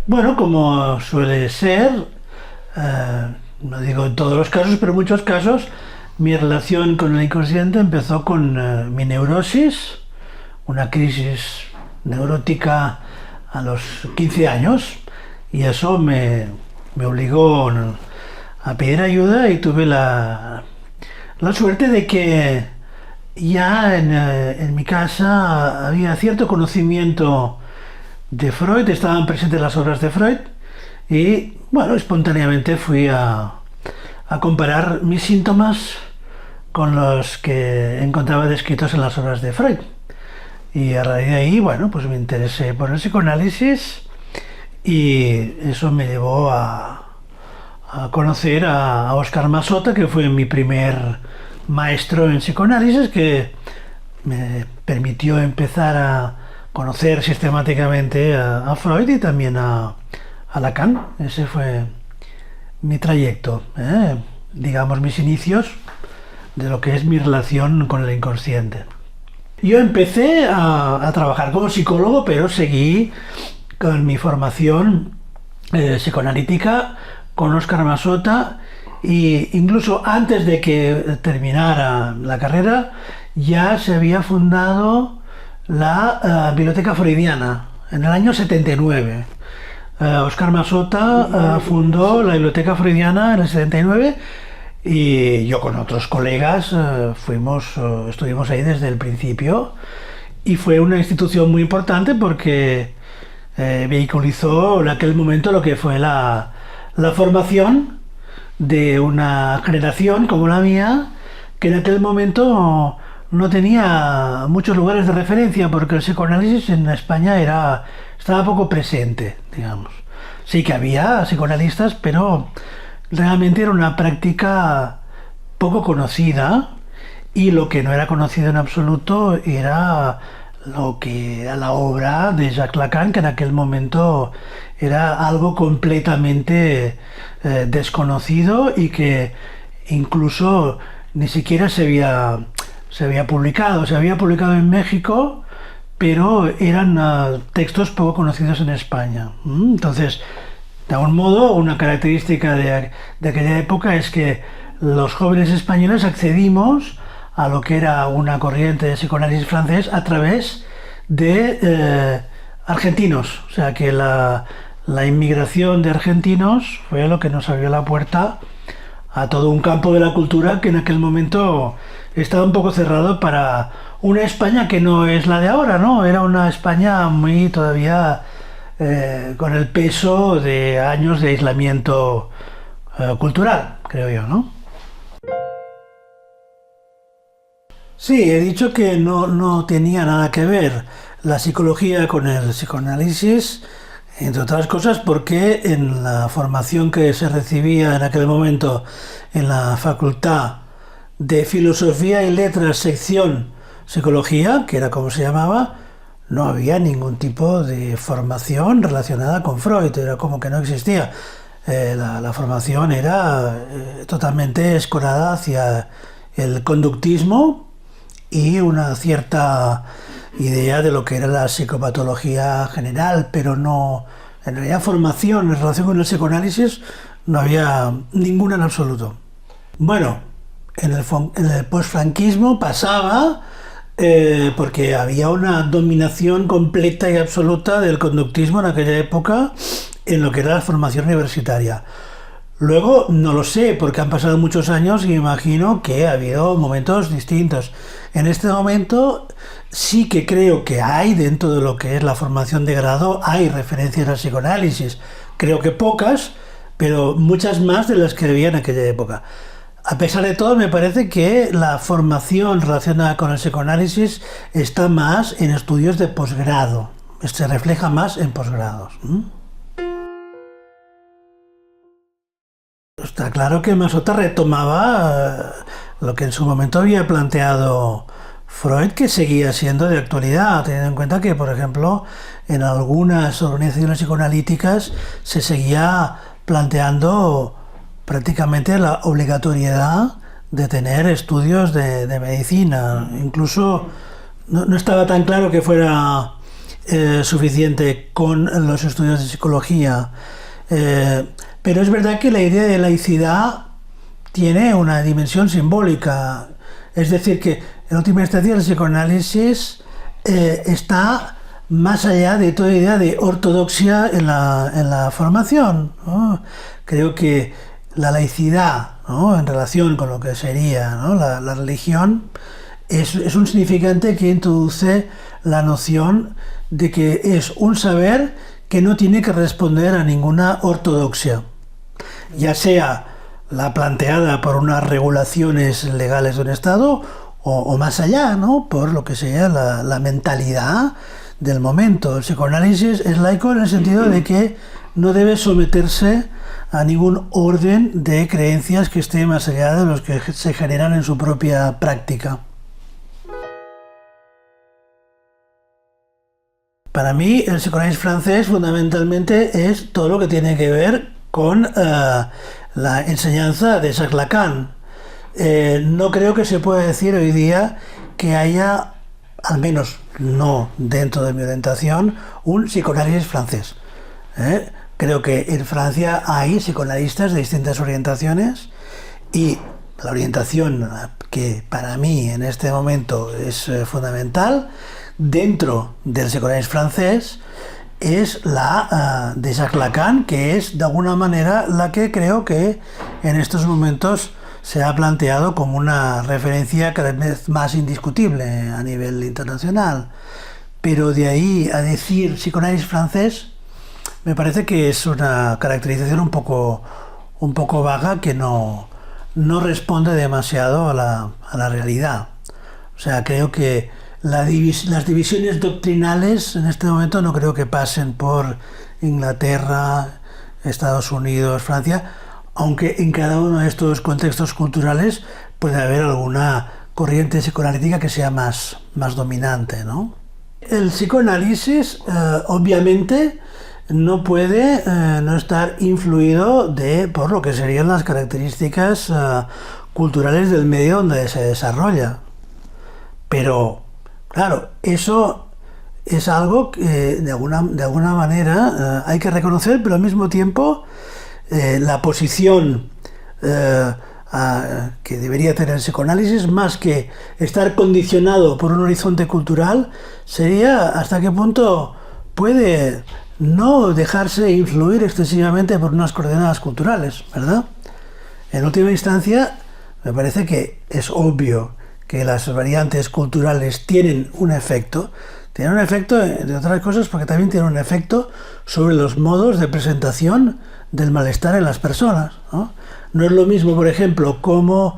Bueno, como suele ser, no digo en todos los casos, pero en muchos casos, mi relación con el inconsciente empezó con mi neurosis, una crisis neurótica a los 15 años, y eso me obligó a pedir ayuda y tuve la suerte de que ya en mi casa había cierto conocimiento de Freud, estaban presentes las obras de Freud y, bueno, espontáneamente fui a comparar mis síntomas con los que encontraba descritos en las obras de Freud. Y a raíz de ahí, bueno, pues me interesé por el psicoanálisis y eso me llevó a conocer a Oscar Massota, que fue mi primer maestro en psicoanálisis, que me permitió empezar a conocer sistemáticamente a Freud y también a Lacan. Ese fue mi trayecto, digamos mis inicios de lo que es mi relación con el inconsciente. Yo empecé a trabajar como psicólogo, pero seguí con mi formación psicoanalítica con Oscar Massota, e incluso antes de que terminara la carrera ya se había fundado la Biblioteca Freudiana en el año 79. Oscar Massota fundó la Biblioteca Freudiana en el 79 y yo con otros colegas estuvimos ahí desde el principio y fue una institución muy importante porque vehiculizó en aquel momento lo que fue la formación de una generación como la mía, que en aquel momento no tenía muchos lugares de referencia porque el psicoanálisis en España estaba poco presente, digamos. Sí que había psicoanalistas, pero realmente era una práctica poco conocida y lo que no era conocido en absoluto era lo que era la obra de Jacques Lacan, que en aquel momento era algo completamente desconocido y que incluso ni siquiera se había publicado. Se había publicado en México, pero eran textos poco conocidos en España. Entonces, de algún modo, una característica de aquella época es que los jóvenes españoles accedimos a lo que era una corriente de psicoanálisis francés a través de argentinos. O sea que la inmigración de argentinos fue lo que nos abrió la puerta a todo un campo de la cultura que en aquel momento estaba un poco cerrado para una España que no es la de ahora, ¿no? Era una España muy todavía con el peso de años de aislamiento cultural, creo yo, ¿no? Sí, he dicho que no tenía nada que ver la psicología con el psicoanálisis, entre otras cosas porque en la formación que se recibía en aquel momento en la Facultad de Filosofía y Letras, sección Psicología, que era como se llamaba, no había ningún tipo de formación relacionada con Freud, era como que no existía. La formación era totalmente escorada hacia el conductismo y una cierta idea de lo que era la psicopatología general, pero no, en realidad formación en relación con el psicoanálisis no había ninguna en absoluto. Bueno, en el posfranquismo pasaba porque había una dominación completa y absoluta del conductismo en aquella época en lo que era la formación universitaria. Luego no lo sé, porque han pasado muchos años y me imagino que ha habido momentos distintos. En este momento sí que creo que hay, dentro de lo que es la formación de grado, hay referencias al psicoanálisis. Creo que pocas, pero muchas más de las que había en aquella época. A pesar de todo, me parece que la formación relacionada con el psicoanálisis está más en estudios de posgrado, se refleja más en posgrados. Está claro que Massota retomaba lo que en su momento había planteado Freud, que seguía siendo de actualidad, teniendo en cuenta que, por ejemplo, en algunas organizaciones psicoanalíticas se seguía planteando prácticamente la obligatoriedad de tener estudios de medicina. Incluso no estaba tan claro que fuera suficiente con los estudios de psicología. Pero es verdad que la idea de laicidad tiene una dimensión simbólica. Es decir, que en última instancia el psicoanálisis está más allá de toda idea de ortodoxia en la formación, ¿no? Creo que la laicidad, ¿no?, en relación con lo que sería, ¿no?, la religión, es un significante que introduce la noción de que es un saber que no tiene que responder a ninguna ortodoxia, ya sea la planteada por unas regulaciones legales de un Estado o más allá, ¿no?, por lo que sea la mentalidad del momento. El psicoanálisis es laico en el sentido de que no debe someterse a ningún orden de creencias que esté más allá de los que se generan en su propia práctica. Para mí, el psicoanálisis francés fundamentalmente es todo lo que tiene que ver con la enseñanza de Jacques Lacan. No creo que se pueda decir hoy día que haya, al menos no dentro de mi orientación, un psicoanálisis francés. Creo que en Francia hay psicoanalistas de distintas orientaciones y la orientación que para mí en este momento es fundamental dentro del psicoanálisis francés es la de Jacques Lacan, que es de alguna manera la que creo que en estos momentos se ha planteado como una referencia cada vez más indiscutible a nivel internacional. Pero de ahí a decir psicoanálisis francés, me parece que es una caracterización un poco vaga que no responde demasiado a la realidad. O sea, creo que las divisiones doctrinales en este momento no creo que pasen por Inglaterra, Estados Unidos, Francia, aunque en cada uno de estos contextos culturales puede haber alguna corriente psicoanalítica que sea más dominante, ¿no? El psicoanálisis, obviamente, no puede no estar influido por lo que serían las características culturales del medio donde se desarrolla. Pero, claro, eso es algo que de alguna manera hay que reconocer, pero al mismo tiempo la posición que debería tener el psicoanálisis, más que estar condicionado por un horizonte cultural, sería hasta qué punto puede no dejarse influir excesivamente por unas coordenadas culturales, ¿verdad? En última instancia, me parece que es obvio que las variantes culturales tienen un efecto, de otras cosas, porque también tienen un efecto sobre los modos de presentación del malestar en las personas, ¿no? No es lo mismo, por ejemplo, cómo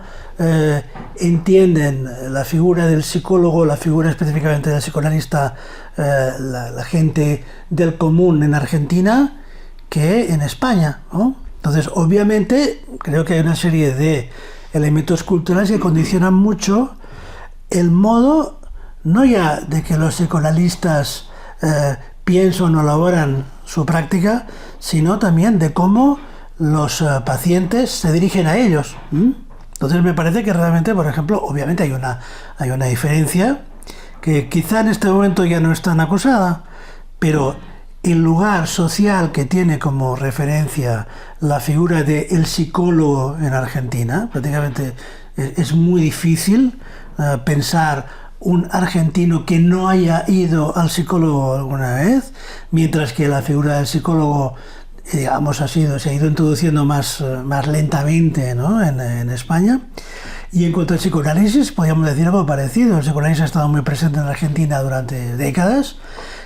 entienden la figura del psicólogo, la figura específicamente del psicoanalista, la gente del común en Argentina que en España, ¿no? Entonces, obviamente, creo que hay una serie de elementos culturales que condicionan mucho el modo, no ya de que los psicoanalistas piensan o elaboran su práctica, sino también de cómo los pacientes se dirigen a ellos. Entonces me parece que realmente, por ejemplo, obviamente hay una diferencia que quizá en este momento ya no es tan acusada, pero el lugar social que tiene como referencia la figura del psicólogo en Argentina, prácticamente es muy difícil pensar un argentino que no haya ido al psicólogo alguna vez, mientras que la figura del psicólogo, digamos, se ha ido introduciendo más lentamente, ¿no?, en España. Y en cuanto al psicoanálisis, podríamos decir algo parecido. El psicoanálisis ha estado muy presente en Argentina durante décadas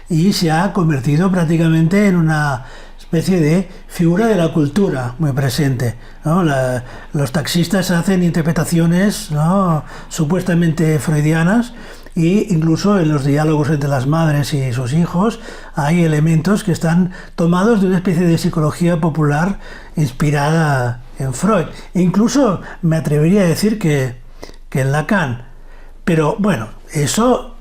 y se ha convertido prácticamente en una especie de figura de la cultura muy presente, ¿no? Los taxistas hacen interpretaciones, ¿no?, supuestamente freudianas, y incluso en los diálogos entre las madres y sus hijos hay elementos que están tomados de una especie de psicología popular inspirada en Freud. E incluso me atrevería a decir que en Lacan. Pero bueno, eso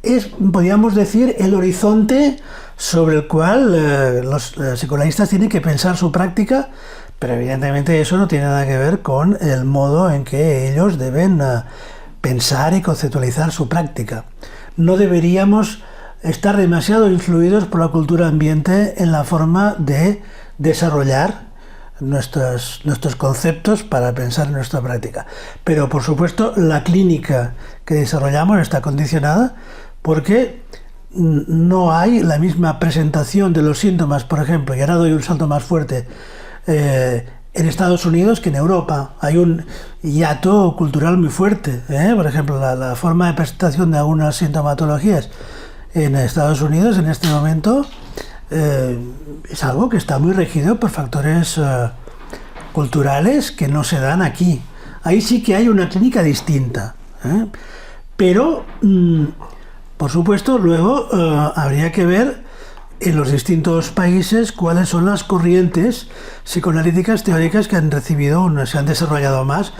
es, podríamos decir, el horizonte sobre el cual los psicoanalistas tienen que pensar su práctica, pero evidentemente eso no tiene nada que ver con el modo en que ellos deben pensar y conceptualizar su práctica. No deberíamos estar demasiado influidos por la cultura ambiente en la forma de desarrollar nuestros conceptos para pensar en nuestra práctica. Pero, por supuesto, la clínica que desarrollamos está condicionada porque no hay la misma presentación de los síntomas, por ejemplo, y ahora doy un salto más fuerte, en Estados Unidos que en Europa. Hay un hiato cultural muy fuerte. Por ejemplo, la forma de presentación de algunas sintomatologías en Estados Unidos en este momento es algo que está muy regido por factores culturales que no se dan aquí. Ahí sí que hay una clínica distinta. Pero, por supuesto, luego habría que ver en los distintos países cuáles son las corrientes psicoanalíticas teóricas que han recibido, se han desarrollado más,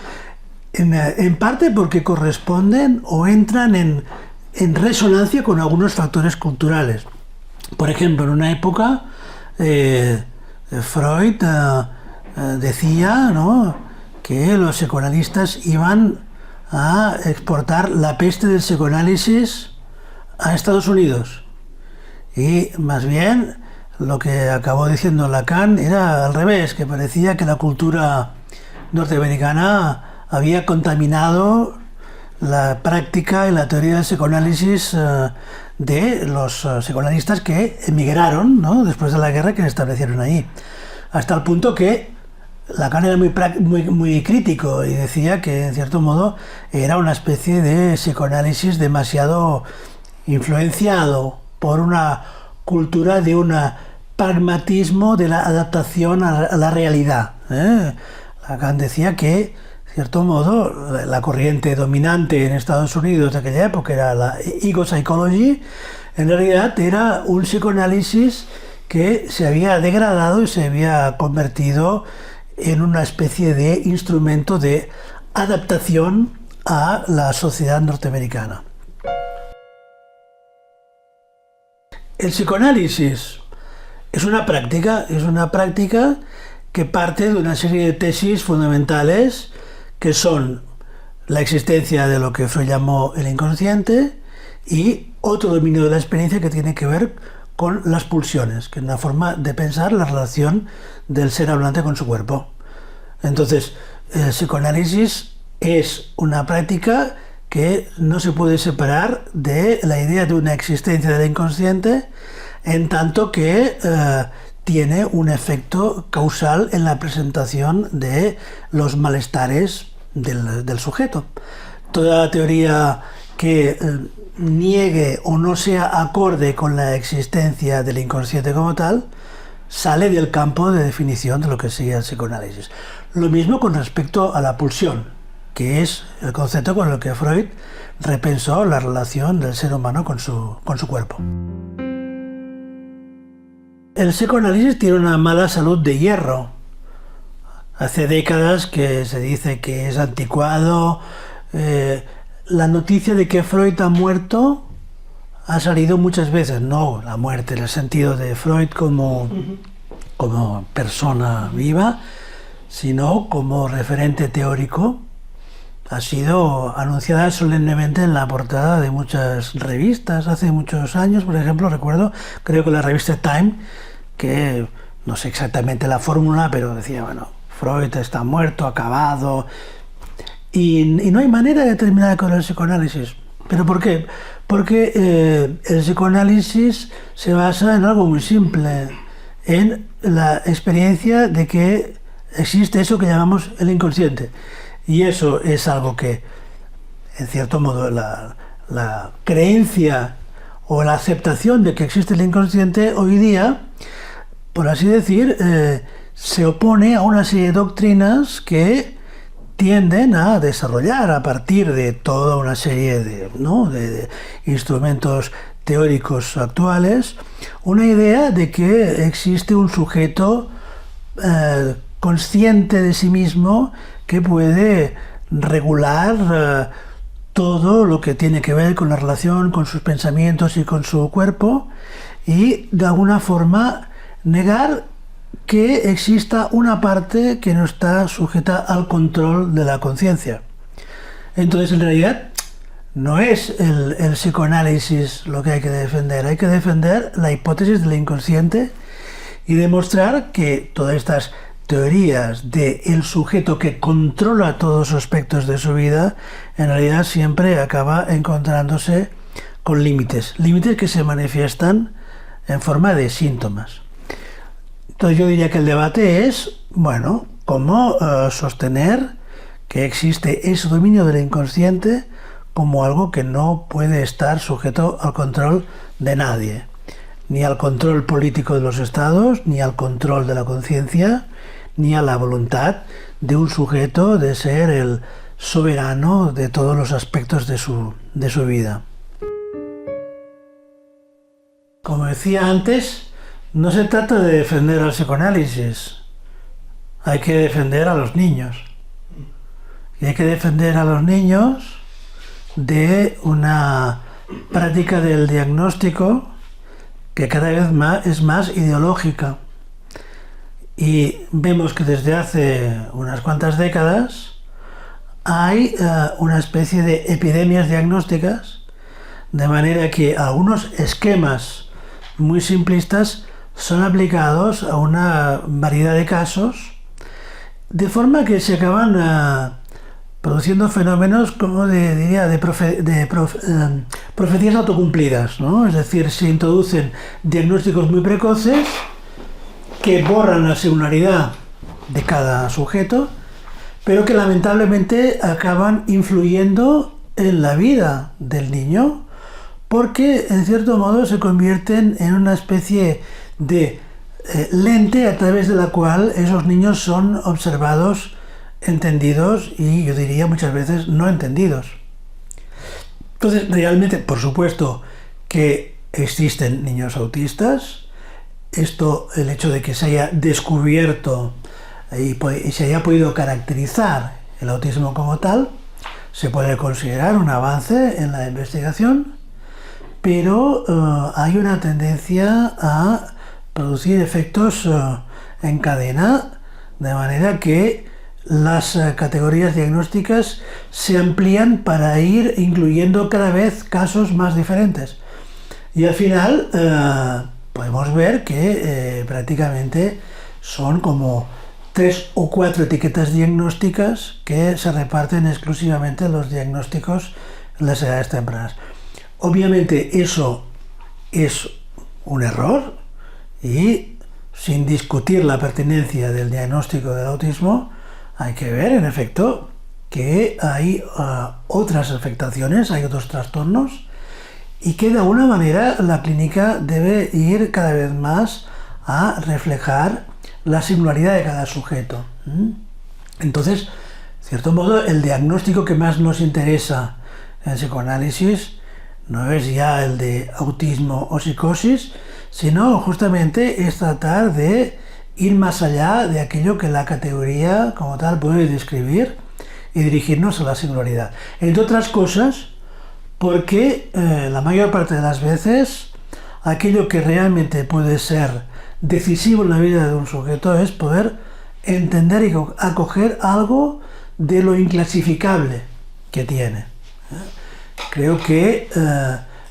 en parte porque corresponden o entran en resonancia con algunos factores culturales. Por ejemplo, en una época Freud decía, ¿no?, que los psicoanalistas iban a exportar la peste del psicoanálisis a Estados Unidos. Y más bien lo que acabó diciendo Lacan era al revés, que parecía que la cultura norteamericana había contaminado la práctica y la teoría del psicoanálisis de los psicoanalistas que emigraron, ¿no?, después de la guerra, que se establecieron ahí. Hasta el punto que Lacan era muy crítico y decía que, en cierto modo, era una especie de psicoanálisis demasiado influenciado por una cultura de un pragmatismo de la adaptación a la realidad. Lacan decía que, en cierto modo, la corriente dominante en Estados Unidos de aquella época era la ego psychology. En realidad era un psicoanálisis que se había degradado y se había convertido en una especie de instrumento de adaptación a la sociedad norteamericana. El psicoanálisis es una práctica que parte de una serie de tesis fundamentales que son la existencia de lo que Freud llamó el inconsciente y otro dominio de la experiencia que tiene que ver con las pulsiones, que es una forma de pensar la relación del ser hablante con su cuerpo. Entonces, el psicoanálisis es una práctica que no se puede separar de la idea de una existencia del inconsciente, en tanto que tiene un efecto causal en la presentación de los malestares del sujeto. Toda teoría que niegue o no sea acorde con la existencia del inconsciente como tal sale del campo de definición de lo que sería el psicoanálisis. Lo mismo con respecto a la pulsión, que es el concepto con el que Freud repensó la relación del ser humano con su cuerpo. El psicoanálisis tiene una mala salud de hierro. Hace décadas que se dice que es anticuado. La noticia de que Freud ha muerto ha salido muchas veces. No la muerte en el sentido de Freud como persona viva, sino como referente teórico. Ha sido anunciada solemnemente en la portada de muchas revistas hace muchos años. Por ejemplo, recuerdo, creo que la revista Time, que no sé exactamente la fórmula, pero decía, bueno, Freud está muerto, acabado. Y no hay manera de terminar con el psicoanálisis. ¿Pero por qué? Porque el psicoanálisis se basa en algo muy simple, en la experiencia de que existe eso que llamamos el inconsciente. Y eso es algo que, en cierto modo, la creencia o la aceptación de que existe el inconsciente hoy día, por así decir, se opone a una serie de doctrinas que tienden a desarrollar a partir de toda una serie de instrumentos teóricos actuales una idea de que existe un sujeto consciente de sí mismo que puede regular todo lo que tiene que ver con la relación con sus pensamientos y con su cuerpo, y de alguna forma negar que exista una parte que no está sujeta al control de la conciencia. Entonces, en realidad, no es el psicoanálisis lo que hay que defender la hipótesis del inconsciente y demostrar que todas estas teorías del sujeto que controla todos los aspectos de su vida, en realidad siempre acaba encontrándose con límites que se manifiestan en forma de síntomas. Entonces yo diría que el debate es, bueno, cómo sostener que existe ese dominio del inconsciente como algo que no puede estar sujeto al control de nadie, ni al control político de los estados, ni al control de la conciencia, ni a la voluntad de un sujeto de ser el soberano de todos los aspectos de su vida. Como decía antes, no se trata de defender al psicoanálisis, hay que defender a los niños. Y hay que defender a los niños de una práctica del diagnóstico que cada vez es más ideológica. Y vemos que desde hace unas cuantas décadas hay una especie de epidemias diagnósticas, de manera que algunos esquemas muy simplistas son aplicados a una variedad de casos, de forma que se acaban produciendo fenómenos como profecías autocumplidas, ¿no? Es decir, se introducen diagnósticos muy precoces que borran la singularidad de cada sujeto, pero que lamentablemente acaban influyendo en la vida del niño, porque en cierto modo se convierten en una especie de lente a través de la cual esos niños son observados, entendidos y yo diría muchas veces no entendidos. Entonces realmente, por supuesto que existen niños autistas. El hecho de que se haya descubierto y se haya podido caracterizar el autismo como tal, se puede considerar un avance en la investigación, pero hay una tendencia a producir efectos en cadena, de manera que las categorías diagnósticas se amplían para ir incluyendo cada vez casos más diferentes. Y al final podemos ver que prácticamente son como 3 o 4 etiquetas diagnósticas que se reparten exclusivamente en los diagnósticos en las edades tempranas. Obviamente eso es un error y sin discutir la pertinencia del diagnóstico del autismo, hay que ver en efecto que hay otras afectaciones, hay otros trastornos y que de alguna manera la clínica debe ir cada vez más a reflejar la singularidad de cada sujeto. Entonces, de cierto modo, el diagnóstico que más nos interesa en psicoanálisis no es ya el de autismo o psicosis, sino justamente es tratar de ir más allá de aquello que la categoría como tal puede describir y dirigirnos a la singularidad. Entre otras cosas, porque la mayor parte de las veces aquello que realmente puede ser decisivo en la vida de un sujeto es poder entender y acoger algo de lo inclasificable que tiene. Creo que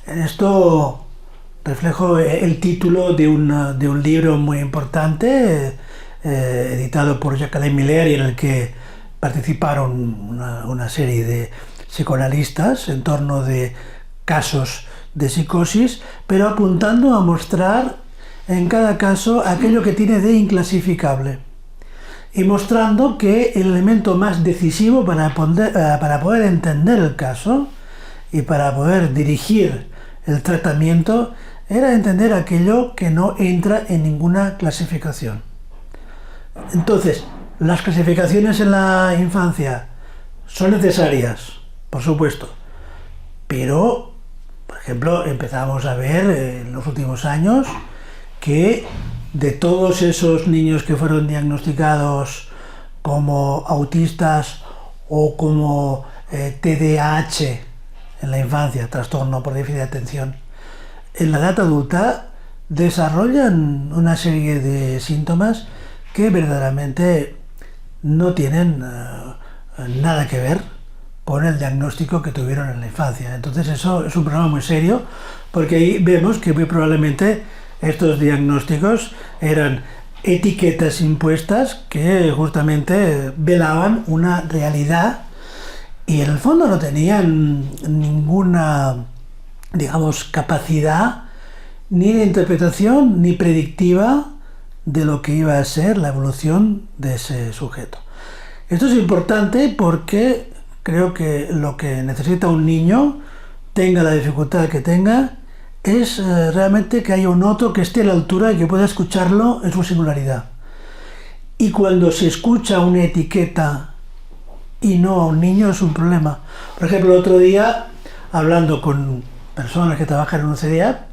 en esto reflejo el título de un libro muy importante editado por Jacqueline Miller y en el que participaron una serie de psicoanalistas en torno de casos de psicosis, pero apuntando a mostrar en cada caso aquello que tiene de inclasificable y mostrando que el elemento más decisivo para poder entender el caso y para poder dirigir el tratamiento era entender aquello que no entra en ninguna clasificación. Entonces, las clasificaciones en la infancia son necesarias, por supuesto, pero, por ejemplo, empezamos a ver en los últimos años que de todos esos niños que fueron diagnosticados como autistas o como TDAH en la infancia, trastorno por déficit de atención, en la edad adulta desarrollan una serie de síntomas que verdaderamente no tienen nada que ver con el diagnóstico que tuvieron en la infancia. Entonces eso es un problema muy serio, porque ahí vemos que muy probablemente estos diagnósticos eran etiquetas impuestas que justamente velaban una realidad y en el fondo no tenían ninguna, digamos, capacidad ni de interpretación ni predictiva de lo que iba a ser la evolución de ese sujeto. Esto es importante porque creo que lo que necesita un niño, tenga la dificultad que tenga, es realmente que haya un otro que esté a la altura y que pueda escucharlo en su singularidad. Y cuando se escucha una etiqueta y no a un niño es un problema. Por ejemplo, el otro día, hablando con personas que trabajan en un CDA,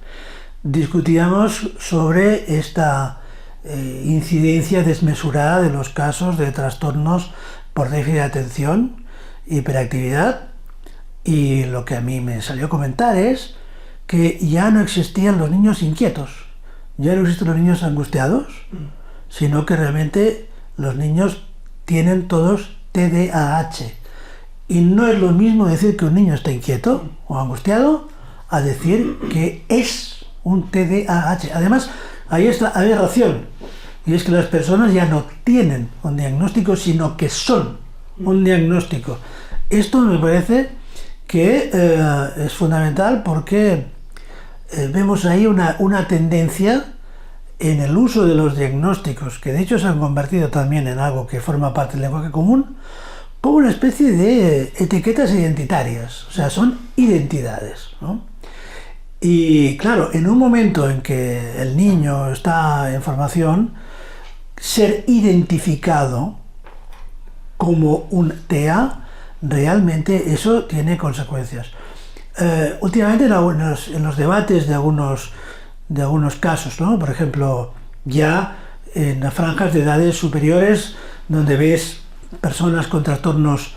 discutíamos sobre esta incidencia desmesurada de los casos de trastornos por déficit de atención, hiperactividad, y lo que a mí me salió a comentar es que ya no existían los niños inquietos, ya no existen los niños angustiados, sino que realmente los niños tienen todos TDAH. Y no es lo mismo decir que un niño está inquieto o angustiado a decir que es un TDAH. Además, ahí está la aberración, y es que las personas ya no tienen un diagnóstico, sino que son un diagnóstico. Esto me parece que es fundamental porque vemos ahí una tendencia en el uso de los diagnósticos, que de hecho se han convertido también en algo que forma parte del lenguaje común, como una especie de etiquetas identitarias, o sea, son identidades, ¿no? Y claro, en un momento en que el niño está en formación, ser identificado como un TEA, realmente eso tiene consecuencias. Últimamente en los debates de algunos casos, ¿no? Por ejemplo, ya en las franjas de edades superiores, donde ves personas con trastornos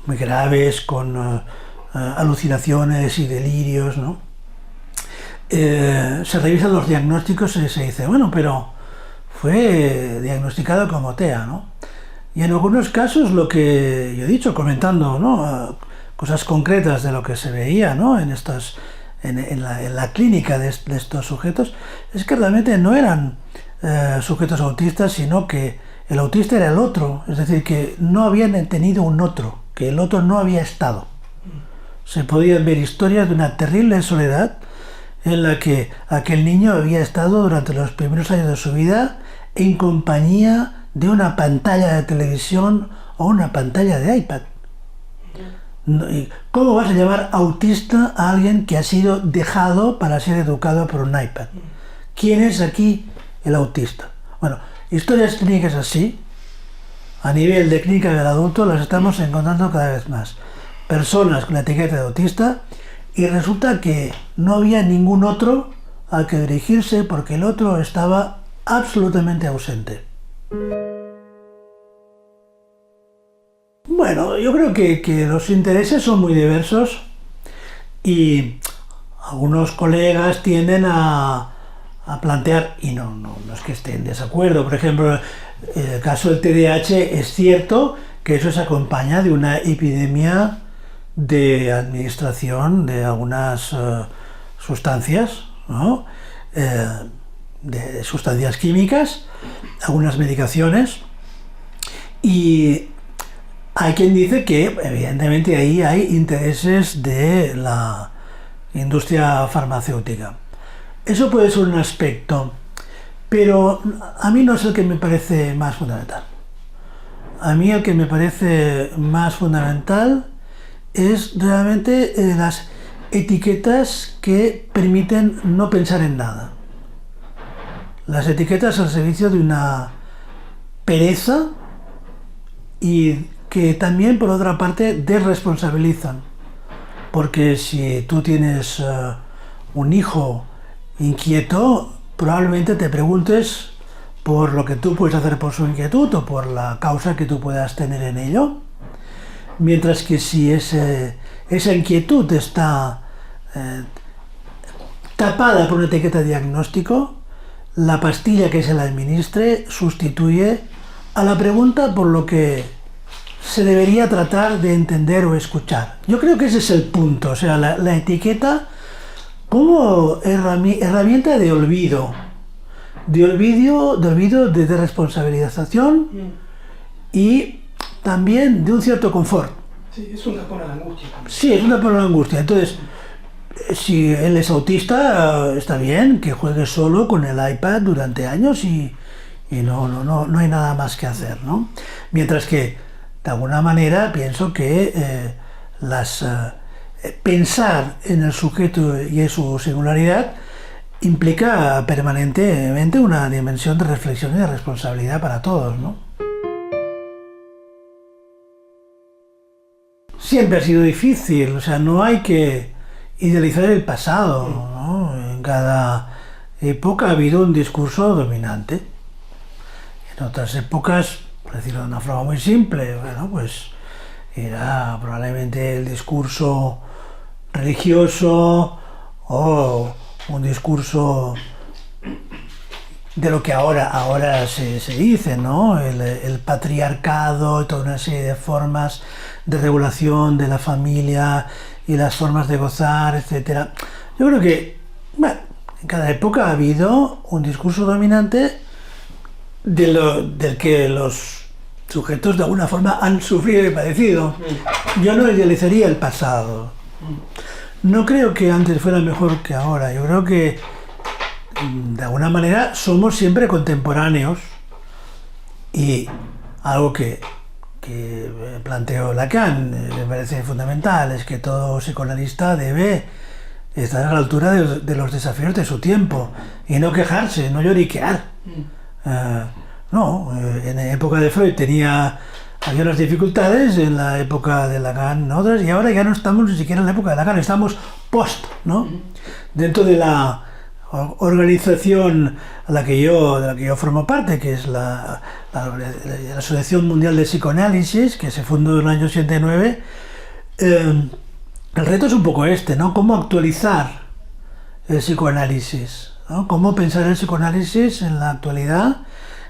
muy graves, con alucinaciones y delirios, ¿no? Se revisan los diagnósticos y se dice, bueno, pero fue diagnosticado como TEA, ¿no? Y en algunos casos lo que yo he dicho, comentando, ¿no? Cosas concretas de lo que se veía, ¿no? en la clínica de estos sujetos, es que realmente no eran sujetos autistas, sino que el autista era el otro, es decir, que no habían tenido un otro, que el otro no había estado. Se podían ver historias de una terrible soledad en la que aquel niño había estado durante los primeros años de su vida en compañía de una pantalla de televisión o una pantalla de iPad. ¿Cómo vas a llamar autista a alguien que ha sido dejado para ser educado por un iPad? ¿Quién es aquí el autista? Bueno, historias clínicas así, a nivel de clínica del adulto, las estamos encontrando cada vez más. Personas con la etiqueta de autista, y resulta que no había ningún otro al que dirigirse porque el otro estaba absolutamente ausente. Bueno, yo creo que los intereses son muy diversos y algunos colegas tienden a plantear, y no es que esté en desacuerdo, por ejemplo, el caso del TDAH es cierto que eso se acompaña de una epidemia de administración de algunas sustancias, ¿no? De sustancias químicas, algunas medicaciones, y hay quien dice que evidentemente ahí hay intereses de la industria farmacéutica. Eso puede ser un aspecto, pero a mí no es el que me parece más fundamental. A mí el que me parece más fundamental es realmente las etiquetas que permiten no pensar en nada. Las etiquetas al servicio de una pereza y que también, por otra parte, desresponsabilizan. Porque si tú tienes un hijo inquieto, probablemente te preguntes por lo que tú puedes hacer por su inquietud o por la causa que tú puedas tener en ello. Mientras que si esa inquietud está tapada por una etiqueta de diagnóstico, la pastilla que se la administre sustituye a la pregunta por lo que se debería tratar de entender o escuchar. Yo creo que ese es el punto, o sea, la etiqueta como herramienta de responsabilización y también de un cierto confort. Sí, es una por la angustia también. Sí, es una por la angustia. Entonces, si él es autista, está bien que juegue solo con el iPad durante años y no hay nada más que hacer, ¿no? Mientras que, de alguna manera, pienso que pensar en el sujeto y en su singularidad implica permanentemente una dimensión de reflexión y de responsabilidad para todos, ¿no? Siempre ha sido difícil, o sea, no hay que idealizar el pasado, ¿no? En cada época ha habido un discurso dominante. En otras épocas, por decirlo de una forma muy simple, bueno, pues era probablemente el discurso religioso o un discurso de lo que ahora se dice, ¿no? El patriarcado y toda una serie de formas de regulación de la familia y las formas de gozar, etc. Yo creo que, bueno, en cada época ha habido un discurso dominante del que los sujetos de alguna forma han sufrido y padecido. Yo no idealizaría el pasado. No creo que antes fuera mejor que ahora. Yo creo que de alguna manera somos siempre contemporáneos y algo que planteó Lacan, me parece fundamental, es que todo psicoanalista debe estar a la altura de los desafíos de su tiempo y no quejarse, no lloriquear. En la época de Freud había unas dificultades, en la época de Lacan otras, y ahora ya no estamos ni siquiera en la época de Lacan, estamos post, ¿no? Dentro de la organización de la que yo formo parte, que es la Asociación Mundial de Psicoanálisis, que se fundó en el año 89, el reto es un poco ¿no? Cómo actualizar el psicoanálisis, ¿no? Cómo pensar el psicoanálisis en la actualidad,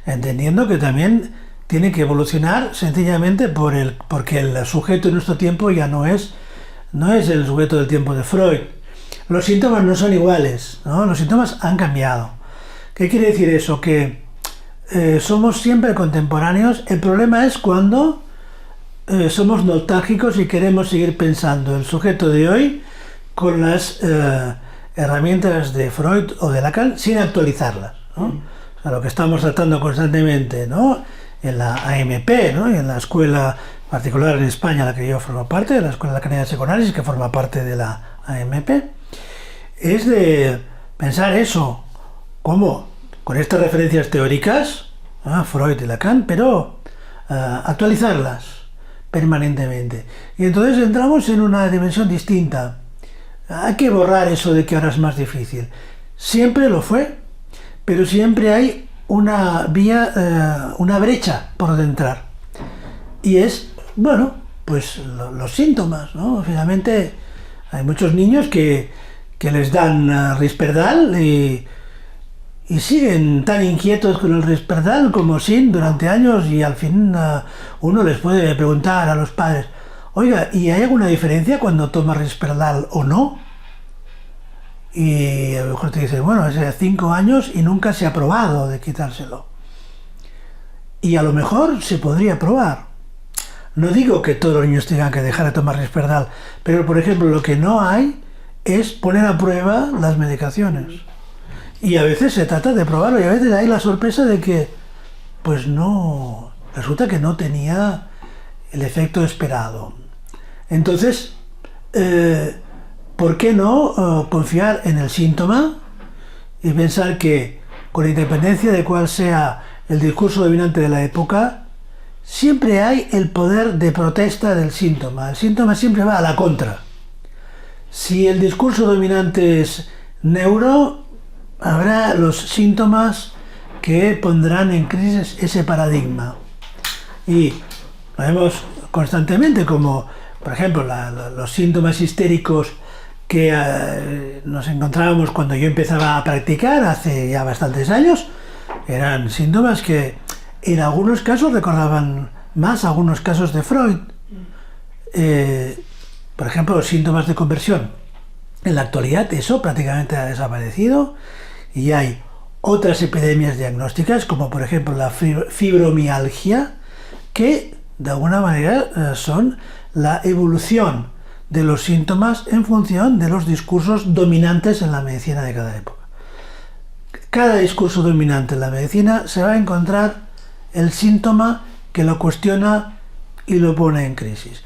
entendiendo que también tiene que evolucionar sencillamente porque el sujeto en nuestro tiempo ya no es el sujeto del tiempo de Freud. Los síntomas no son iguales, ¿no? Los síntomas han cambiado. ¿Qué quiere decir eso? Que somos siempre contemporáneos. El problema es cuando somos nostálgicos y queremos seguir pensando el sujeto de hoy con las herramientas de Freud o de Lacan sin actualizarlas, ¿no? O sea, lo que estamos tratando constantemente, ¿no? En la AMP, ¿no? Y en la escuela particular en España, la que yo formo parte, de la Escuela Lacaniana de Psicoanálisis, que forma parte de la AMP, es de pensar eso, como con estas referencias teóricas, Freud y Lacan, pero actualizarlas permanentemente. Y entonces entramos en una dimensión distinta. Hay que borrar eso de que ahora es más difícil. Siempre lo fue, pero siempre hay una vía, una brecha por donde entrar. Y es, bueno, pues los síntomas, ¿no? Finalmente hay muchos niños que les dan Risperdal y siguen tan inquietos con el Risperdal como sin durante años, y al fin uno les puede preguntar a los padres, oiga, ¿y hay alguna diferencia cuando toma Risperdal o no? Y a lo mejor te dicen, bueno, hace 5 años y nunca se ha probado de quitárselo. Y a lo mejor se podría probar. No digo que todos los niños tengan que dejar de tomar Risperdal, pero por ejemplo lo que no hay es poner a prueba las medicaciones. Y a veces se trata de probarlo y a veces hay la sorpresa de que, pues no, resulta que no tenía el efecto esperado. Entonces, ¿por qué no confiar en el síntoma y pensar que, con independencia de cuál sea el discurso dominante de la época, siempre hay el poder de protesta del síntoma? El síntoma siempre va a la contra. Si el discurso dominante es neuro, habrá los síntomas que pondrán en crisis ese paradigma. Y lo vemos constantemente, como por ejemplo los síntomas histéricos que nos encontrábamos cuando yo empezaba a practicar hace ya bastantes años. Eran síntomas que en algunos casos recordaban más algunos casos de Freud. Por ejemplo, los síntomas de conversión. En la actualidad eso prácticamente ha desaparecido y hay otras epidemias diagnósticas, como por ejemplo la fibromialgia, que de alguna manera son la evolución de los síntomas en función de los discursos dominantes en la medicina de cada época. Cada discurso dominante en la medicina se va a encontrar el síntoma que lo cuestiona y lo pone en crisis.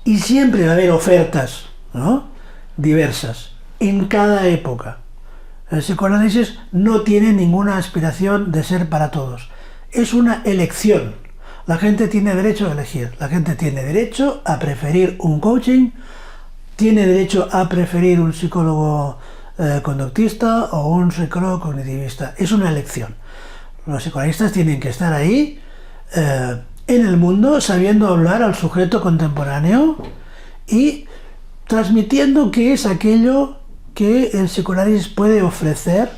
Y siempre va a haber ofertas, ¿no?, diversas en cada época. El psicoanálisis no tiene ninguna aspiración de ser para todos. Es una elección. La gente tiene derecho a elegir. La gente tiene derecho a preferir un coaching, tiene derecho a preferir un psicólogo conductista o un psicólogo cognitivista. Es una elección. Los psicoanalistas tienen que estar ahí en el mundo, sabiendo hablar al sujeto contemporáneo y transmitiendo qué es aquello que el psicoanálisis puede ofrecer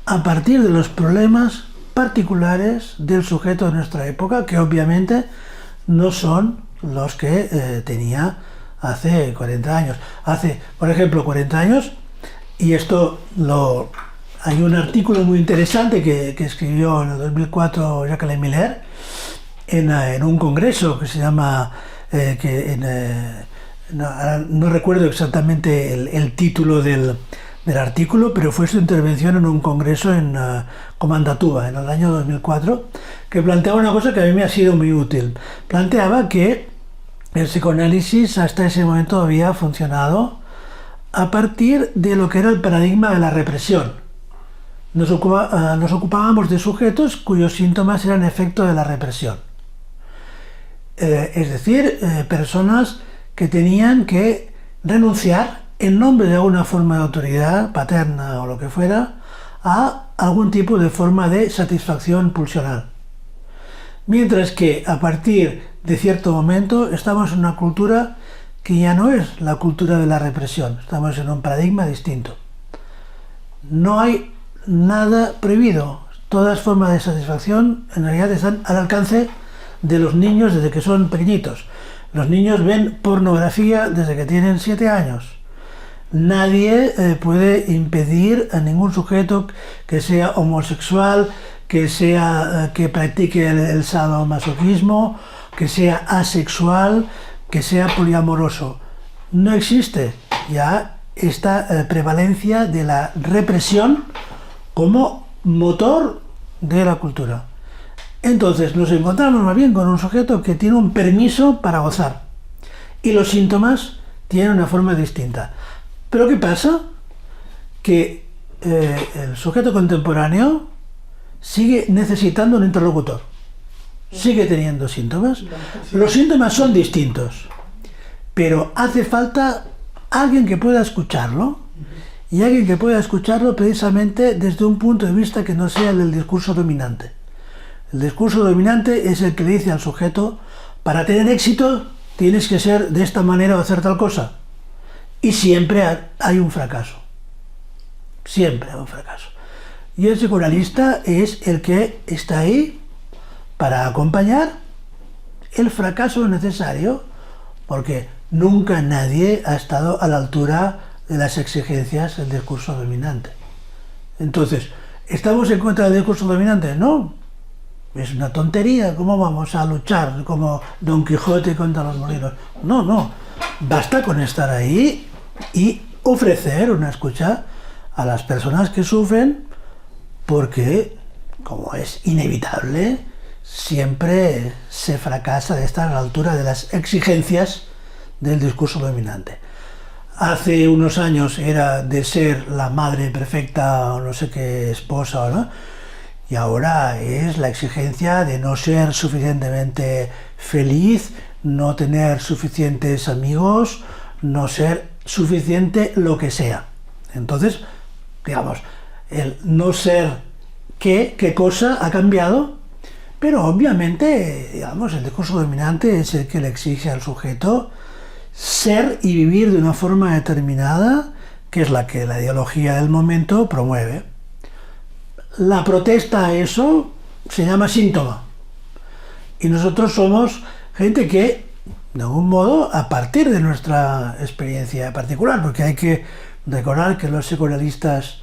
a partir de los problemas particulares del sujeto de nuestra época, que obviamente no son los que tenía hace 40 años. Hace, por ejemplo, 40 años, y hay un artículo muy interesante que escribió en el 2004 Jacqueline Miller en un congreso que se llama, no recuerdo exactamente el título del artículo, pero fue su intervención en un congreso en Comandatuba en el año 2004, que planteaba una cosa que a mí me ha sido muy útil. Planteaba que el psicoanálisis hasta ese momento había funcionado a partir de lo que era el paradigma de la represión. Nos ocupábamos de sujetos cuyos síntomas eran efecto de la represión. Es decir, personas que tenían que renunciar en nombre de alguna forma de autoridad paterna o lo que fuera a algún tipo de forma de satisfacción pulsional. Mientras que a partir de cierto momento estamos en una cultura que ya no es la cultura de la represión, estamos en un paradigma distinto. No hay nada prohibido, todas formas de satisfacción en realidad están al alcance de los niños desde que son pequeñitos. Los niños ven pornografía desde que tienen 7 años. Nadie puede impedir a ningún sujeto que sea homosexual, que practique el sadomasoquismo, que sea asexual, que sea poliamoroso. No existe ya esta prevalencia de la represión como motor de la cultura. Entonces nos encontramos más bien con un sujeto que tiene un permiso para gozar y los síntomas tienen una forma distinta. Pero ¿qué pasa? Que el sujeto contemporáneo sigue necesitando un interlocutor, sigue teniendo síntomas. Los síntomas son distintos, pero hace falta alguien que pueda escucharlo, y alguien que pueda escucharlo precisamente desde un punto de vista que no sea el del discurso dominante. El discurso dominante es el que le dice al sujeto: para tener éxito tienes que ser de esta manera o hacer tal cosa. Y siempre hay un fracaso. Siempre hay un fracaso. Y el psicoanalista es el que está ahí para acompañar el fracaso necesario, porque nunca nadie ha estado a la altura de las exigencias del discurso dominante. Entonces, ¿estamos en contra del discurso dominante? No. Es una tontería. ¿Cómo vamos a luchar como Don Quijote contra los molinos? No, no. Basta con estar ahí y ofrecer una escucha a las personas que sufren, porque, como es inevitable, siempre se fracasa de estar a la altura de las exigencias del discurso dominante. Hace unos años era de ser la madre perfecta o no sé qué esposa, ¿no? Y ahora es la exigencia de no ser suficientemente feliz, no tener suficientes amigos, no ser suficiente lo que sea. Entonces, digamos, el no ser qué cosa ha cambiado, pero obviamente, digamos, el discurso dominante es el que le exige al sujeto ser y vivir de una forma determinada, que es la que la ideología del momento promueve. La protesta a eso se llama síntoma. Y nosotros somos gente que, de algún modo, a partir de nuestra experiencia particular, porque hay que recordar que los psicoanalistas,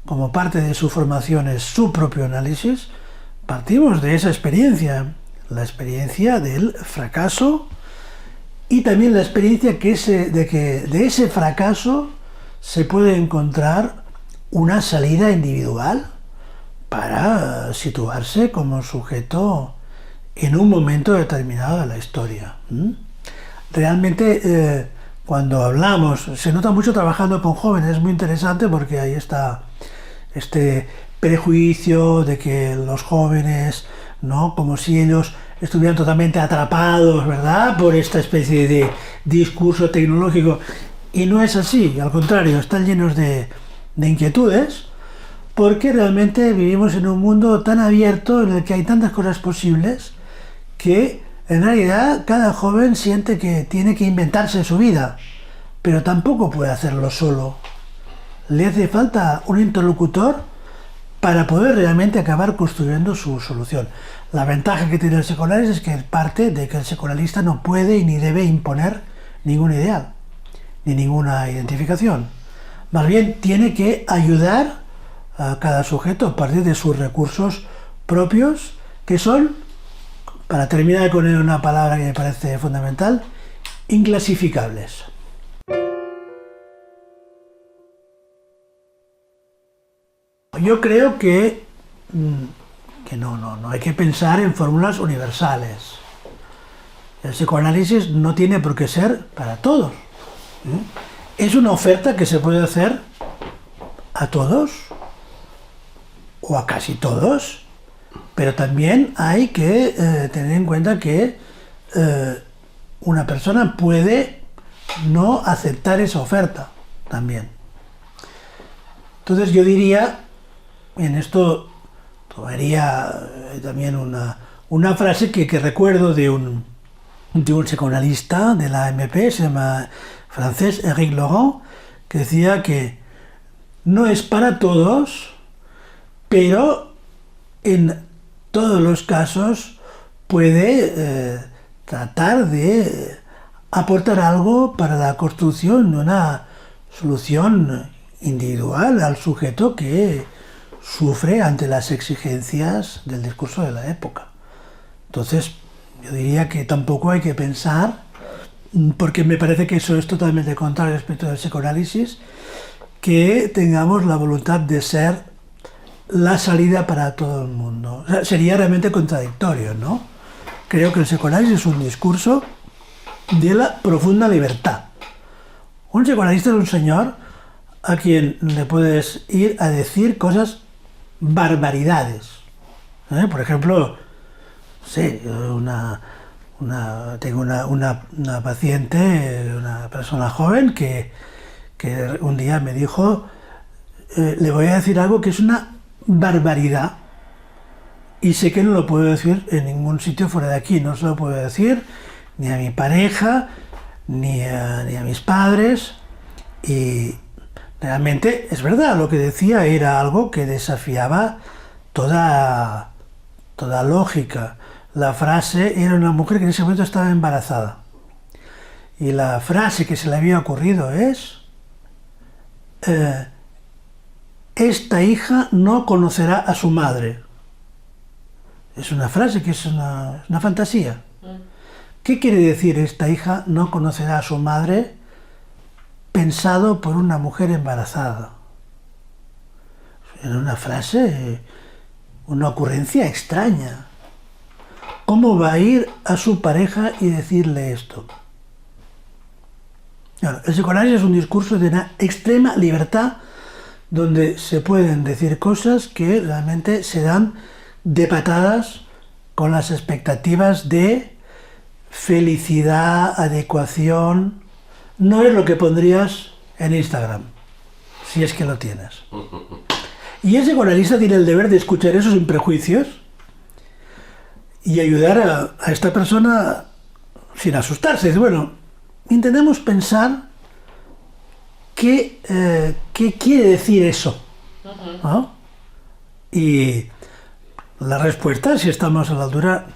como parte de su formación, es su propio análisis, partimos de esa experiencia, la experiencia del fracaso y también la experiencia de que de ese fracaso se puede encontrar una salida individual para situarse como sujeto en un momento determinado de la historia. Realmente, cuando hablamos, se nota mucho trabajando con jóvenes, es muy interesante porque ahí está este prejuicio de que los jóvenes, ¿no?, como si ellos estuvieran totalmente atrapados, ¿verdad?, por esta especie de discurso tecnológico. Y no es así, al contrario, están llenos de inquietudes, porque realmente vivimos en un mundo tan abierto en el que hay tantas cosas posibles que en realidad cada joven siente que tiene que inventarse su vida, pero tampoco puede hacerlo solo. Le hace falta un interlocutor para poder realmente acabar construyendo su solución. La ventaja que tiene el psicoanálisis es que parte de que el psicoanalista no puede ni debe imponer ningún ideal, ni ninguna identificación. Más bien tiene que ayudar a cada sujeto a partir de sus recursos propios, que son, para terminar con una palabra que me parece fundamental, inclasificables. Yo creo que no hay que pensar en fórmulas universales. El psicoanálisis no tiene por qué ser para todos. Es una oferta que se puede hacer a todos o a casi todos, pero también hay que tener en cuenta que una persona puede no aceptar esa oferta también. Entonces yo diría, en esto tomaría también una frase que recuerdo de un psicoanalista de la AMP, se llama francés Éric Laurent, que decía que no es para todos, pero en todos los casos puede tratar de aportar algo para la construcción de una solución individual al sujeto que sufre ante las exigencias del discurso de la época. Entonces, yo diría que tampoco hay que pensar, porque me parece que eso es totalmente contrario respecto del psicoanálisis, que tengamos la voluntad de ser la salida para todo el mundo. O sea, sería realmente contradictorio, ¿no? Creo que el psicoanálisis es un discurso de la profunda libertad. Un psicoanalista es un señor a quien le puedes ir a decir cosas barbaridades. Por ejemplo, sí, tengo una paciente, una persona joven que un día me dijo, le voy a decir algo que es una barbaridad y sé que no lo puedo decir en ningún sitio fuera de aquí, no se lo puedo decir ni a mi pareja, ni a mis padres, y realmente es verdad, lo que decía era algo que desafiaba toda lógica. La frase era una mujer que en ese momento estaba embarazada. Y la frase que se le había ocurrido es, esta hija no conocerá a su madre. Es una frase que es una fantasía. ¿Qué quiere decir esta hija no conocerá a su madre pensado por una mujer embarazada? Era una frase, una ocurrencia extraña. ¿Cómo va a ir a su pareja y decirle esto? Claro, el psicoanálisis es un discurso de una extrema libertad donde se pueden decir cosas que realmente se dan de patadas con las expectativas de felicidad, adecuación. No es lo que pondrías en Instagram, si es que lo tienes. Y el psicoanalista tiene el deber de escuchar eso sin prejuicios y ayudar a esta persona sin asustarse. Dice, bueno, intentemos pensar qué quiere decir eso, ¿no? Y la respuesta, si estamos a la altura,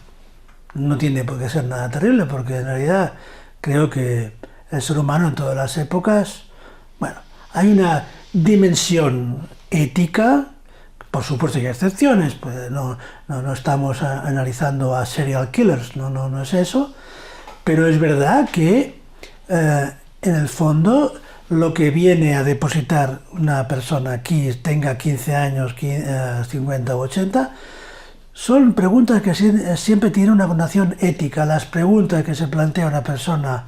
no tiene por qué ser nada terrible, porque en realidad creo que el ser humano en todas las épocas, bueno, hay una dimensión ética, por supuesto que hay excepciones, pues no estamos analizando a serial killers, no es eso, pero es verdad que en el fondo lo que viene a depositar una persona aquí, tenga 15 años, 50 o 80, son preguntas que siempre tienen una connotación ética. Las preguntas que se plantea una persona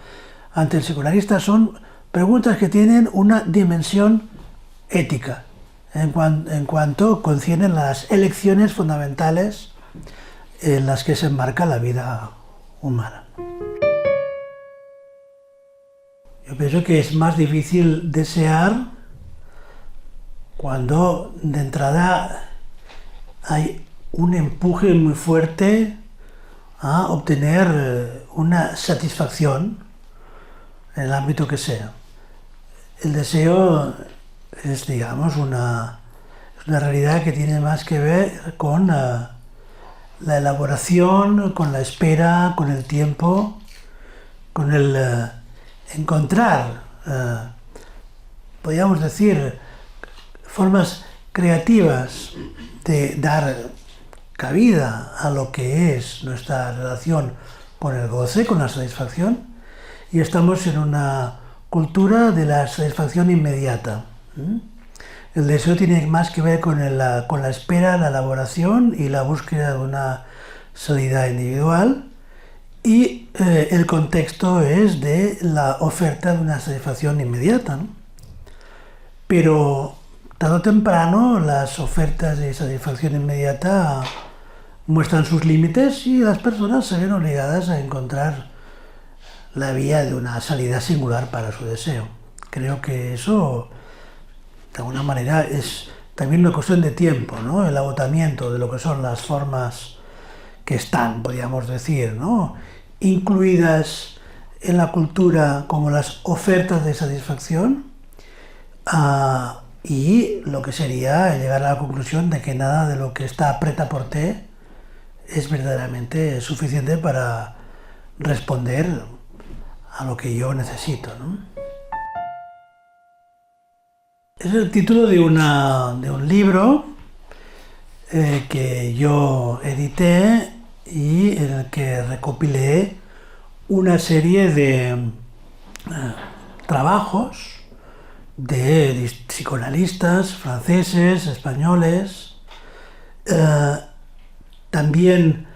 ante el psicoanalista son preguntas que tienen una dimensión ética, en cuanto concienen las elecciones fundamentales en las que se enmarca la vida humana. Yo pienso que es más difícil desear cuando de entrada hay un empuje muy fuerte a obtener una satisfacción en el ámbito que sea. El deseo es, digamos, una realidad que tiene más que ver con la elaboración, con la espera, con el tiempo, con el encontrar, podríamos decir, formas creativas de dar cabida a lo que es nuestra relación con el goce, con la satisfacción, y estamos en una cultura de la satisfacción inmediata. El deseo tiene más que ver con la espera, la elaboración y la búsqueda de una salida individual, y el contexto es de la oferta de una satisfacción inmediata, ¿no? Pero tarde o temprano las ofertas de satisfacción inmediata muestran sus límites y las personas se ven obligadas a encontrar la vía de una salida singular para su deseo. Creo que eso, de alguna manera, es también una cuestión de tiempo, ¿no? El agotamiento de lo que son las formas que están, podríamos decir, ¿no?, incluidas en la cultura como las ofertas de satisfacción, y lo que sería llegar a la conclusión de que nada de lo que está prêt-à-porter es verdaderamente suficiente para responder a lo que yo necesito, ¿no? Es el título de un libro que yo edité y en el que recopilé una serie de trabajos de psicoanalistas franceses, españoles, también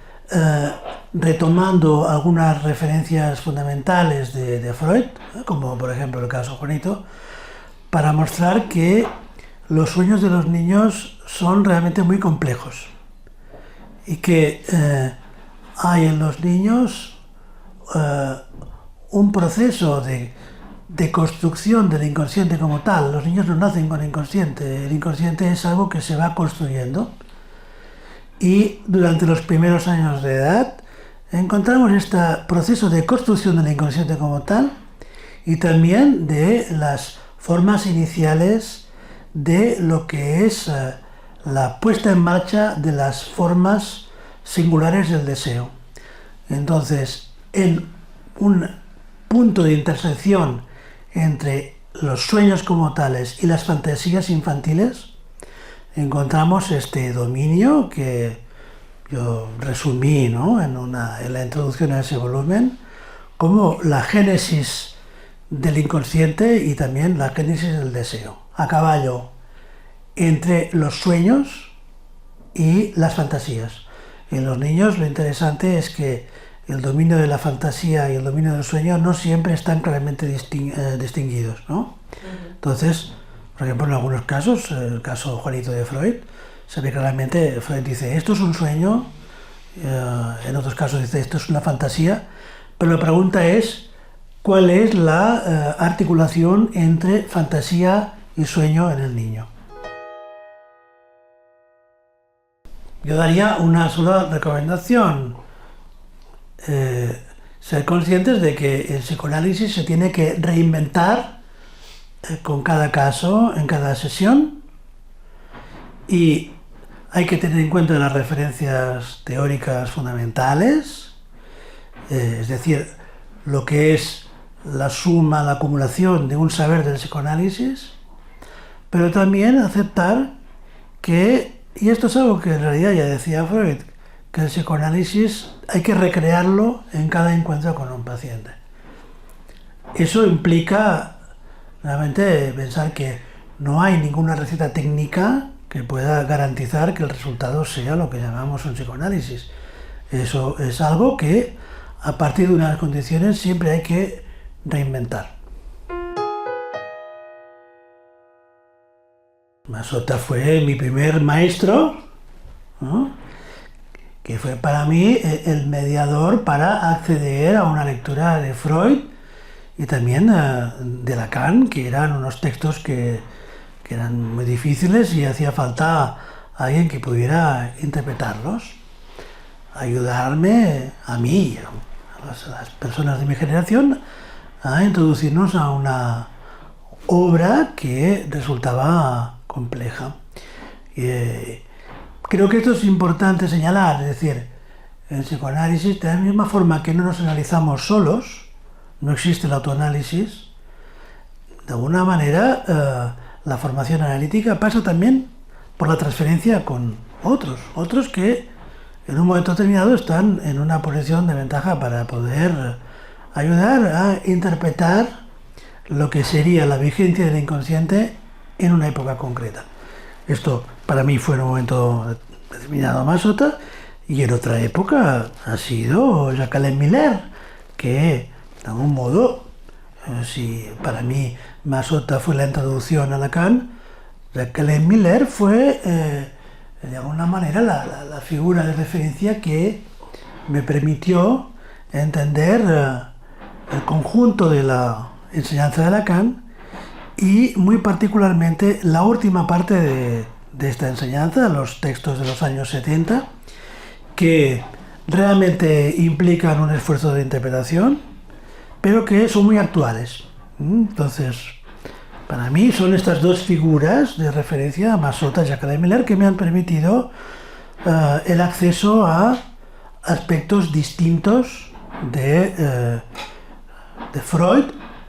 retomando algunas referencias fundamentales de Freud, como por ejemplo el caso Juanito, para mostrar que los sueños de los niños son realmente muy complejos y que hay en los niños un proceso de construcción del inconsciente como tal. Los niños no nacen con inconsciente, el inconsciente es algo que se va construyendo y durante los primeros años de edad encontramos este proceso de construcción del inconsciente como tal y también de las formas iniciales de lo que es la puesta en marcha de las formas singulares del deseo. Entonces, en un punto de intersección entre los sueños como tales y las fantasías infantiles, encontramos este dominio que yo resumí, ¿no?, en la introducción a ese volumen, como la génesis del inconsciente y también la génesis del deseo, a caballo entre los sueños y las fantasías. En los niños lo interesante es que el dominio de la fantasía y el dominio del sueño no siempre están claramente distinguidos, ¿no? Entonces, por ejemplo, en algunos casos, el caso Juanito de Freud, se ve claramente, Freud dice, esto es un sueño, en otros casos dice, esto es una fantasía, pero la pregunta es, ¿cuál es la articulación entre fantasía y sueño en el niño? Yo daría una sola recomendación, ser conscientes de que el psicoanálisis se tiene que reinventar con cada caso, en cada sesión, y hay que tener en cuenta las referencias teóricas fundamentales es decir, lo que es la suma, la acumulación de un saber del psicoanálisis, pero también aceptar que, y esto es algo que en realidad ya decía Freud, que el psicoanálisis hay que recrearlo en cada encuentro con un paciente. Eso implica realmente pensar que no hay ninguna receta técnica que pueda garantizar que el resultado sea lo que llamamos un psicoanálisis. Eso es algo que a partir de unas condiciones siempre hay que reinventar. Masota fue mi primer maestro, ¿no?, que fue para mí el mediador para acceder a una lectura de Freud y también de Lacan, que eran unos textos que eran muy difíciles y hacía falta alguien que pudiera interpretarlos, ayudarme a mí, a las personas de mi generación, a introducirnos a una obra que resultaba compleja. Creo que esto es importante señalar, es decir, el psicoanálisis, de la misma forma que no nos analizamos solos, no existe el autoanálisis, de alguna manera la formación analítica pasa también por la transferencia con otros que en un momento determinado están en una posición de ventaja para poder ayudar a interpretar lo que sería la vigencia del inconsciente en una época concreta. Esto para mí fue en un momento determinado Masota, y en otra época ha sido Jacques Miller, que de algún modo, si para mí Masota fue la introducción a Lacan, Jacques Miller fue de alguna manera la figura de referencia que me permitió entender el conjunto de la enseñanza de Lacan y muy particularmente la última parte de esta enseñanza, los textos de los años 70, que realmente implican un esfuerzo de interpretación, pero que son muy actuales. Entonces, para mí son estas dos figuras de referencia, Masota y Jacques Miller, que me han permitido el acceso a aspectos distintos de Freud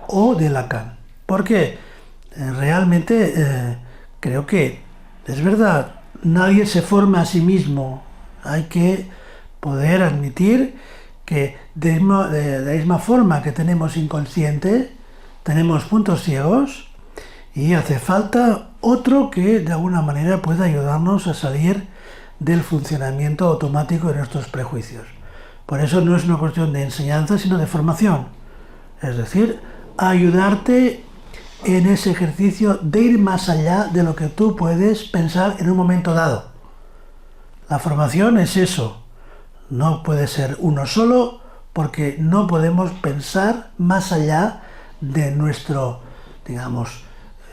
o de Lacan. Porque realmente creo que es verdad, nadie se forma a sí mismo. Hay que poder admitir que de la misma forma que tenemos inconsciente, tenemos puntos ciegos y hace falta otro que de alguna manera pueda ayudarnos a salir del funcionamiento automático de nuestros prejuicios. Por eso no es una cuestión de enseñanza, sino de formación. Es decir, ayudarte en ese ejercicio de ir más allá de lo que tú puedes pensar en un momento dado. La formación es eso. No puede ser uno solo porque no podemos pensar más allá de nuestro, digamos,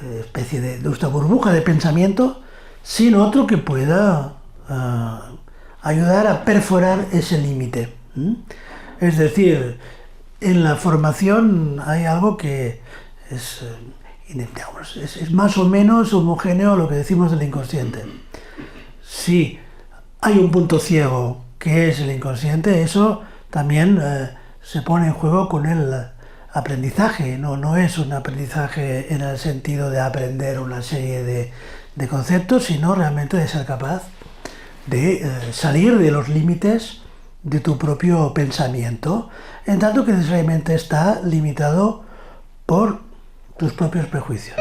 especie de nuestra burbuja de pensamiento, sin otro que pueda ayudar a perforar ese límite. Es decir, en la formación hay algo que es más o menos homogéneo a lo que decimos del inconsciente. Si hay un punto ciego que es el inconsciente, eso también se pone en juego con el aprendizaje. No es un aprendizaje en el sentido de aprender una serie de conceptos, sino realmente de ser capaz de salir de los límites de tu propio pensamiento, en tanto que necesariamente está limitado por tus propios prejuicios.